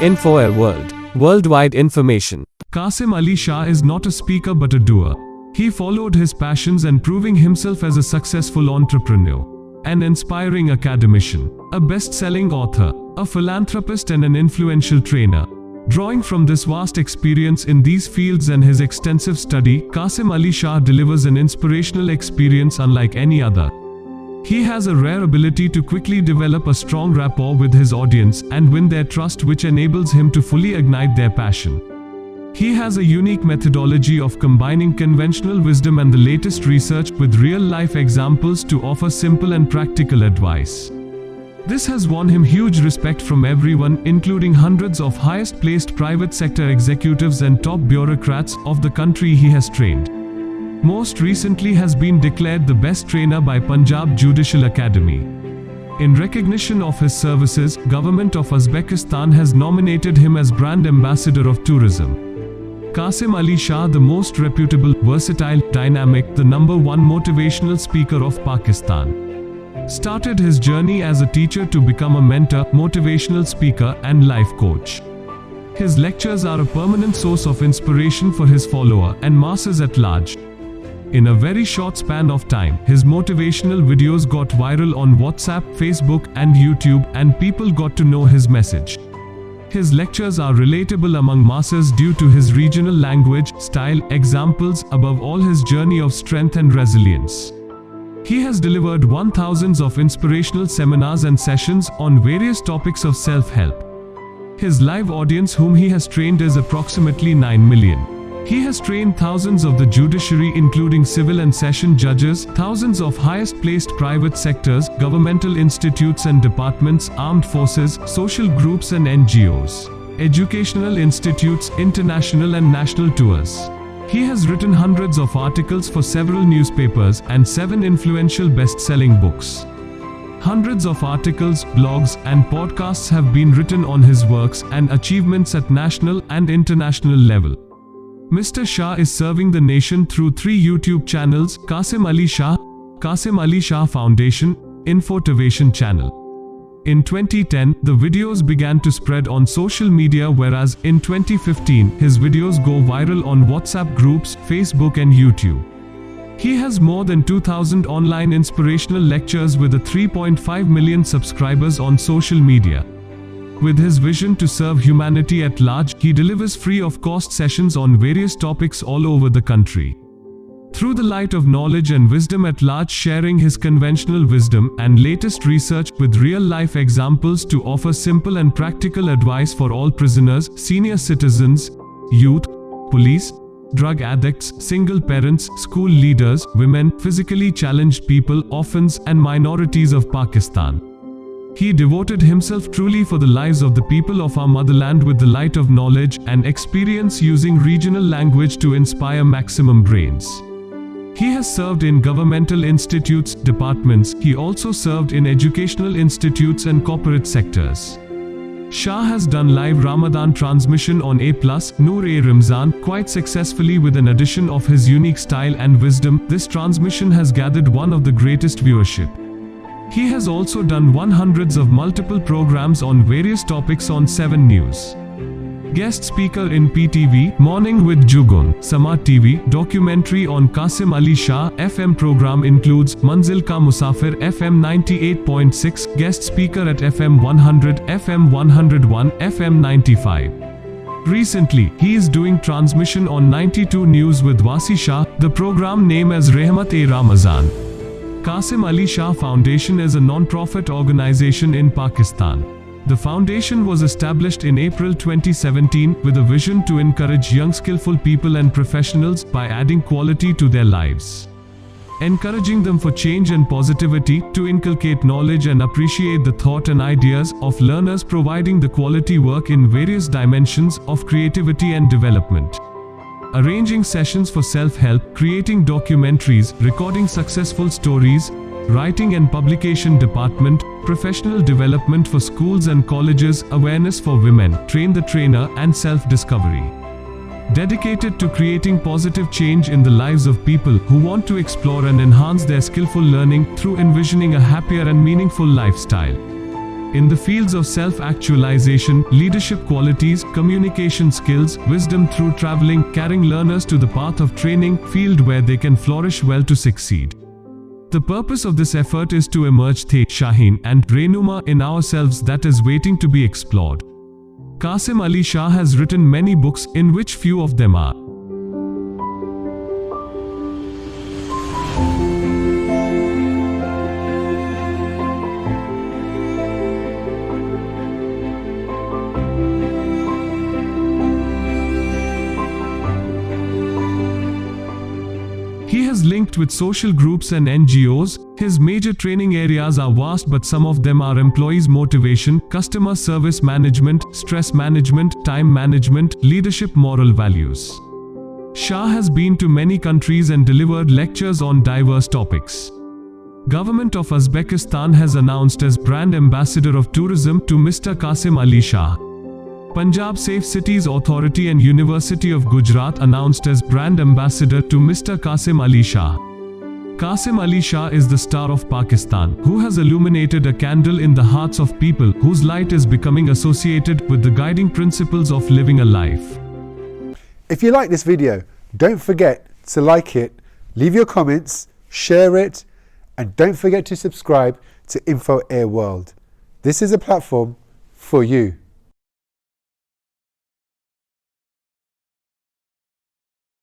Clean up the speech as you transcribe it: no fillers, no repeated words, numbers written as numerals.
InfoAir World. Worldwide information. Qasim Ali Shah is not a speaker but a doer. He followed his passions and proving himself as a successful entrepreneur, an inspiring academician, a best-selling author, a philanthropist and an influential trainer. Drawing from this vast experience in these fields and his extensive study, Qasim Ali Shah delivers an inspirational experience unlike any other. He has a rare ability to quickly develop a strong rapport with his audience and win their trust, which enables him to fully ignite their passion. He has a unique methodology of combining conventional wisdom and the latest research with real-life examples to offer simple and practical advice. This has won him huge respect from everyone, including hundreds of highest-placed private sector executives and top bureaucrats of the country he has trained. Most recently has been declared the best trainer by Punjab Judicial Academy. In recognition of his services, Government of Uzbekistan has nominated him as Brand Ambassador of Tourism. Qasim Ali Shah, the most reputable, versatile, dynamic, the #1 motivational speaker of Pakistan, started his journey as a teacher to become a mentor, motivational speaker, and life coach. His lectures are a permanent source of inspiration for his follower and masses at large. In a very short span of time, his motivational videos got viral on WhatsApp, Facebook, and YouTube, and people got to know his message. His lectures are relatable among masses due to his regional language, style, examples, above all his journey of strength and resilience. He has delivered thousands of inspirational seminars and sessions on various topics of self-help. His live audience, whom he has trained, is approximately 9 million. He has trained thousands of the judiciary, including civil and session judges, thousands of highest-placed private sectors, governmental institutes and departments, armed forces, social groups and NGOs, educational institutes, international and national tours. He has written hundreds of articles for several newspapers and 7 influential best-selling books. Hundreds of articles, blogs, and podcasts have been written on his works and achievements at national and international level. Mr. Shah is serving the nation through 3 YouTube channels: Qasim Ali Shah, Qasim Ali Shah Foundation, Infotivation channel. In 2010, the videos began to spread on social media, whereas in 2015, his videos go viral on WhatsApp groups, Facebook and YouTube. He has more than 2,000 online inspirational lectures with a 3.5 million subscribers on social media. With his vision to serve humanity at large, he delivers free-of-cost sessions on various topics all over the country. Through the light of knowledge and wisdom at large, sharing his conventional wisdom and latest research with real-life examples to offer simple and practical advice for all prisoners, senior citizens, youth, police, drug addicts, single parents, school leaders, women, physically challenged people, orphans, and minorities of Pakistan. He devoted himself truly for the lives of the people of our motherland with the light of knowledge and experience, using regional language to inspire maximum brains. He has served in governmental institutes, departments. He also served in educational institutes and corporate sectors. Shah has done live Ramadan transmission on A+, Noor-e-Ramzan, quite successfully with an addition of his unique style and wisdom. This transmission has gathered one of the greatest viewership. He has also done hundreds of multiple programs on various topics on 7 News. Guest speaker in PTV, Morning with Jugun, Sama TV, documentary on Qasim Ali Shah. FM program includes Manzil Ka Musafir, FM 98.6, guest speaker at FM 100, FM 101, FM 95. Recently, he is doing transmission on 92 News with Wasi Shah, the program name as Rahmat-e-Ramazan. Qasim Ali Shah Foundation is a non-profit organization in Pakistan. The foundation was established in April 2017 with a vision to encourage young skillful people and professionals by adding quality to their lives, encouraging them for change and positivity, to inculcate knowledge and appreciate the thought and ideas of learners, providing the quality work in various dimensions of creativity and development. Arranging sessions for self-help, creating documentaries, recording successful stories, writing and publication department, professional development for schools and colleges, awareness for women, train the trainer, and self-discovery. Dedicated to creating positive change in the lives of people who want to explore and enhance their skillful learning through envisioning a happier and meaningful lifestyle. in the fields of self-actualization, leadership qualities, communication skills, wisdom through traveling, carrying learners to the path of training, field where they can flourish well to succeed. The purpose of this effort is to emerge the Shaheen and Renuma in ourselves that is waiting to be explored. Qasim Ali Shah has written many books, in which few of them are He has linked with social groups and NGOs. His major training areas are vast, but some of them are employees motivation, customer service management, stress management, time management, leadership, moral values. Shah has been to many countries and delivered lectures on diverse topics. Government of Uzbekistan has announced as brand ambassador of tourism to Mr. Qasim Ali Shah. Punjab Safe Cities Authority and University of Gujarat announced as brand ambassador to Mr. Qasim Ali Shah. Qasim Ali Shah is the star of Pakistan, who has illuminated a candle in the hearts of people, whose light is becoming associated with the guiding principles of living a life. If you like this video, don't forget to like it, leave your comments, share it, and don't forget to subscribe to Info Air World. This is a platform for you.